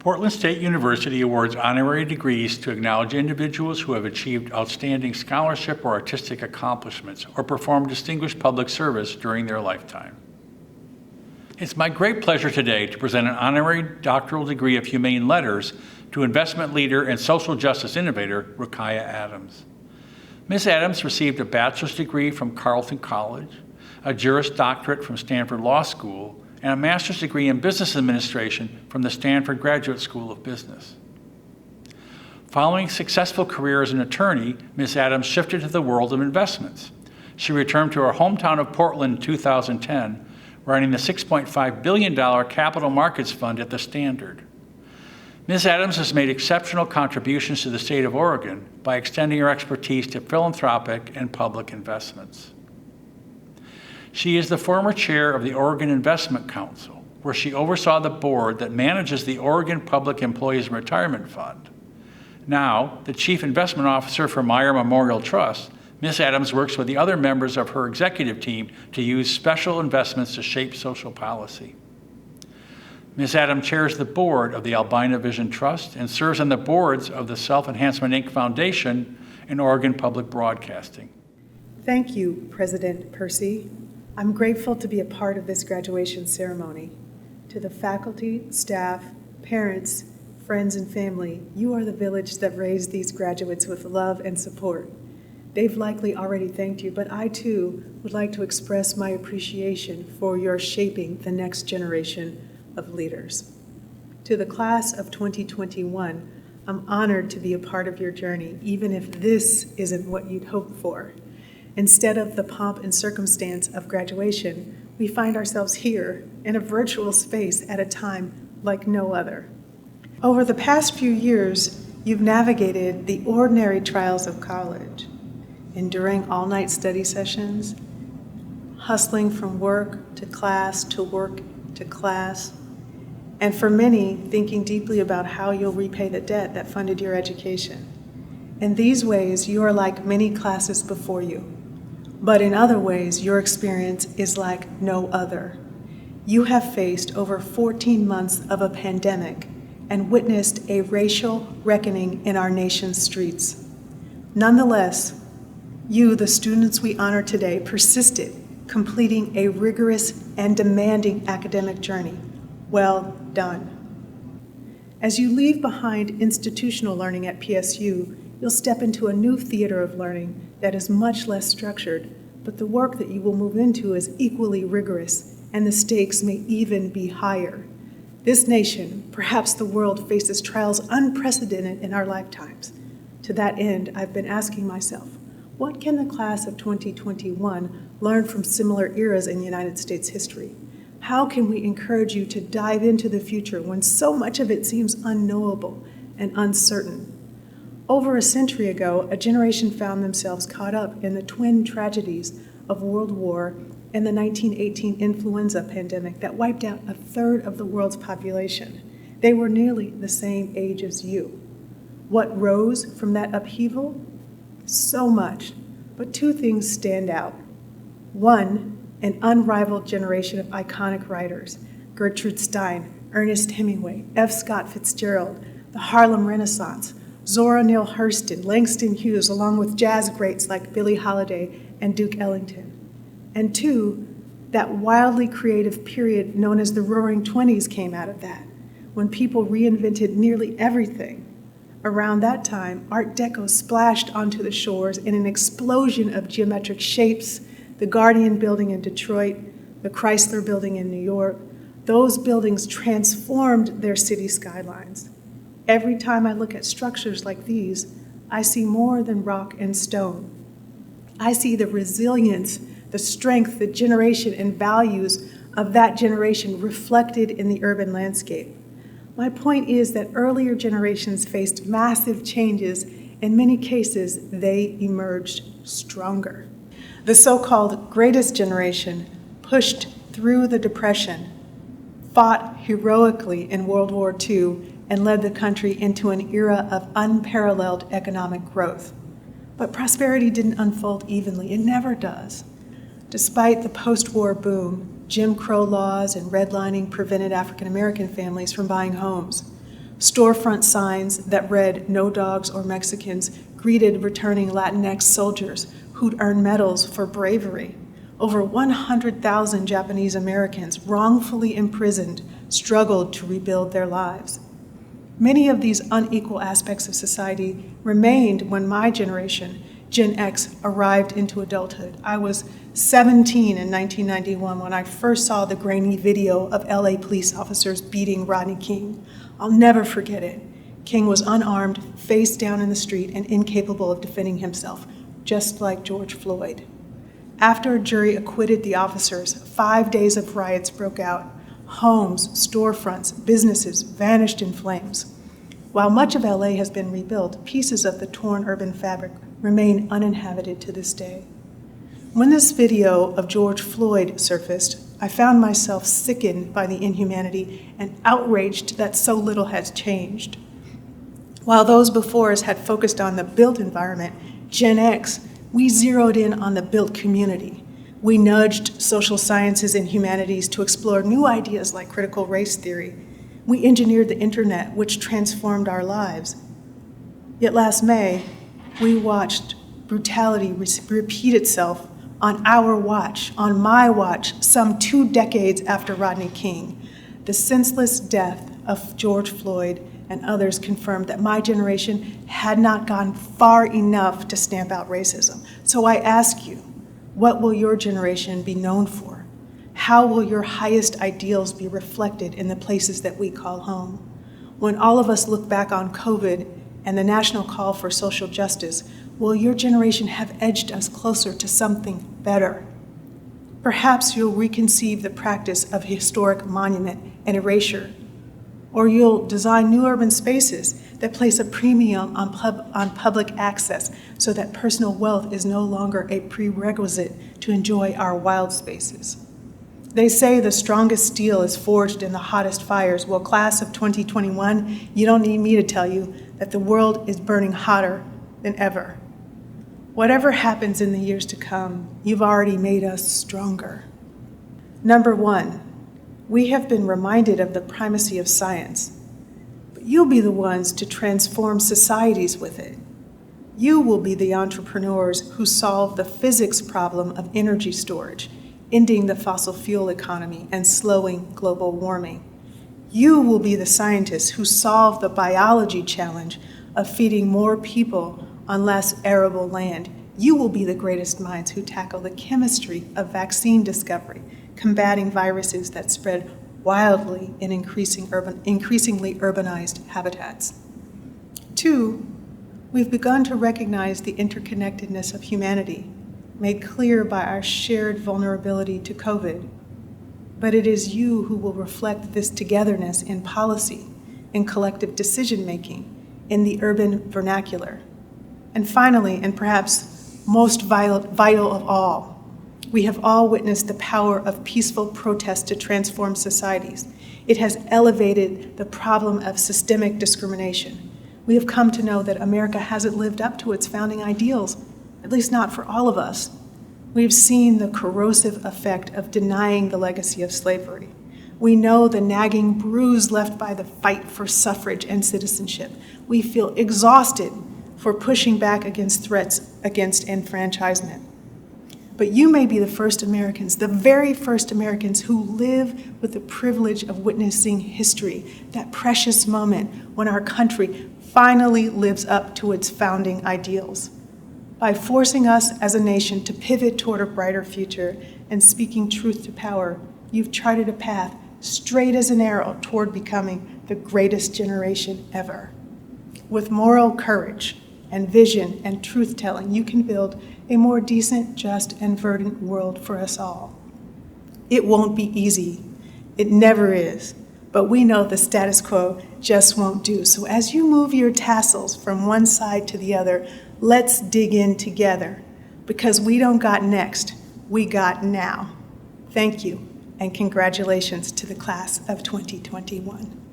Portland State University awards honorary degrees to acknowledge individuals who have achieved outstanding scholarship or artistic accomplishments or performed distinguished public service during their lifetime. It's my great pleasure today to present an honorary doctoral degree of humane letters to investment leader and social justice innovator, Rukaiyah Adams. Ms. Adams received a bachelor's degree from Carleton College, a Juris Doctorate from Stanford Law School, and a master's degree in business administration from the Stanford Graduate School of Business. Following a successful career as an attorney, Ms. Adams shifted to the world of investments. She returned to her hometown of Portland in 2010, running the $6.5 billion capital markets fund at the Standard. Ms. Adams has made exceptional contributions to the state of Oregon by extending her expertise to philanthropic and public investments. She is the former chair of the Oregon Investment Council, where she oversaw the board that manages the Oregon Public Employees Retirement Fund. Now, the chief investment officer for Meyer Memorial Trust, Ms. Adams works with the other members of her executive team to use special investments to shape social policy. Ms. Adams chairs the board of the Albina Vision Trust and serves on the boards of the Self-Enhancement Inc. Foundation and Oregon Public Broadcasting. Thank you, President Percy. I'm grateful to be a part of this graduation ceremony. To the faculty, staff, parents, friends, and family, you are the village that raised these graduates with love and support. They've likely already thanked you, but I too would like to express my appreciation for your shaping the next generation of leaders. To the class of 2021, I'm honored to be a part of your journey, even if this isn't what you'd hoped for. Instead of the pomp and circumstance of graduation, we find ourselves here in a virtual space at a time like no other. Over the past few years, you've navigated the ordinary trials of college, enduring all-night study sessions, hustling from work to class to work to class, and for many, thinking deeply about how you'll repay the debt that funded your education. In these ways, you are like many classes before you. But in other ways, your experience is like no other. You have faced over 14 months of a pandemic and witnessed a racial reckoning in our nation's streets. Nonetheless, you, the students we honor today, persisted, completing a rigorous and demanding academic journey. Well done. As you leave behind institutional learning at PSU, you'll step into a new theater of learning that is much less structured, but the work that you will move into is equally rigorous, and the stakes may even be higher. This nation, perhaps the world, faces trials unprecedented in our lifetimes. To that end, I've been asking myself, what can the class of 2021 learn from similar eras in United States history? How can we encourage you to dive into the future when so much of it seems unknowable and uncertain? Over a century ago, a generation found themselves caught up in the twin tragedies of World War and the 1918 influenza pandemic that wiped out a third of the world's population. They were nearly the same age as you. What rose from that upheaval? So much, but two things stand out. One, an unrivaled generation of iconic writers, Gertrude Stein, Ernest Hemingway, F. Scott Fitzgerald, the Harlem Renaissance, Zora Neale Hurston, Langston Hughes, along with jazz greats like Billie Holiday and Duke Ellington. And two, that wildly creative period known as the Roaring Twenties came out of that, when people reinvented nearly everything. Around that time, Art Deco splashed onto the shores in an explosion of geometric shapes, the Guardian Building in Detroit, the Chrysler Building in New York. Those buildings transformed their city skylines. Every time I look at structures like these, I see more than rock and stone. I see the resilience, the strength, the generation, and values of that generation reflected in the urban landscape. My point is that earlier generations faced massive changes. In many cases, they emerged stronger. The so-called greatest generation pushed through the Depression, fought heroically in World War II, and led the country into an era of unparalleled economic growth. But prosperity didn't unfold evenly. It never does. Despite the post-war boom, Jim Crow laws and redlining prevented African American families from buying homes. Storefront signs that read "No dogs or Mexicans" greeted returning Latinx soldiers who'd earned medals for bravery. Over 100,000 Japanese Americans wrongfully imprisoned struggled to rebuild their lives. Many of these unequal aspects of society remained when my generation, Gen X, arrived into adulthood. I was 17 in 1991 when I first saw the grainy video of LA police officers beating Rodney King. I'll never forget it. King was unarmed, face down in the street, and incapable of defending himself, just like George Floyd. After a jury acquitted the officers, 5 days of riots broke out. Homes, storefronts, businesses vanished in flames. While much of LA has been rebuilt, pieces of the torn urban fabric remain uninhabited to this day. When this video of George Floyd surfaced, I found myself sickened by the inhumanity and outraged that so little has changed. While those before us had focused on the built environment, Gen X, we zeroed in on the built community. We nudged social sciences and humanities to explore new ideas like critical race theory. We engineered the internet, which transformed our lives. Yet last May, we watched brutality repeat itself on our watch, on my watch, some 2 decades after Rodney King. The senseless death of George Floyd and others confirmed that my generation had not gone far enough to stamp out racism. So I ask you, what will your generation be known for? How will your highest ideals be reflected in the places that we call home? When all of us look back on COVID and the national call for social justice, will your generation have edged us closer to something better? Perhaps you'll reconceive the practice of historic monument and erasure, or you'll design new urban spaces that place a premium on public access so that personal wealth is no longer a prerequisite to enjoy our wild spaces. They say the strongest steel is forged in the hottest fires. Well, class of 2021, you don't need me to tell you that the world is burning hotter than ever. Whatever happens in the years to come, you've already made us stronger. Number 1, we have been reminded of the primacy of science, but you'll be the ones to transform societies with it. You will be the entrepreneurs who solve the physics problem of energy storage, ending the fossil fuel economy and slowing global warming. You will be the scientists who solve the biology challenge of feeding more people on less arable land. You will be the greatest minds who tackle the chemistry of vaccine discovery, combating viruses that spread wildly in increasingly urbanized habitats. 2, we've begun to recognize the interconnectedness of humanity, made clear by our shared vulnerability to COVID. But it is you who will reflect this togetherness in policy, in collective decision-making, in the urban vernacular. And finally, and perhaps most vital of all, we have all witnessed the power of peaceful protest to transform societies. It has elevated the problem of systemic discrimination. We have come to know that America hasn't lived up to its founding ideals, at least not for all of us. We've seen the corrosive effect of denying the legacy of slavery. We know the nagging bruise left by the fight for suffrage and citizenship. We feel exhausted for pushing back against threats against enfranchisement. But you may be the first Americans, the very first Americans who live with the privilege of witnessing history, that precious moment when our country finally lives up to its founding ideals. By forcing us as a nation to pivot toward a brighter future and speaking truth to power, you've charted a path straight as an arrow toward becoming the greatest generation ever. With moral courage and vision and truth-telling, you can build a more decent, just, and verdant world for us all. It won't be easy. It never is. But we know the status quo just won't do. So as you move your tassels from one side to the other, let's dig in together. Because we don't got next, we got now. Thank you, and congratulations to the class of 2021.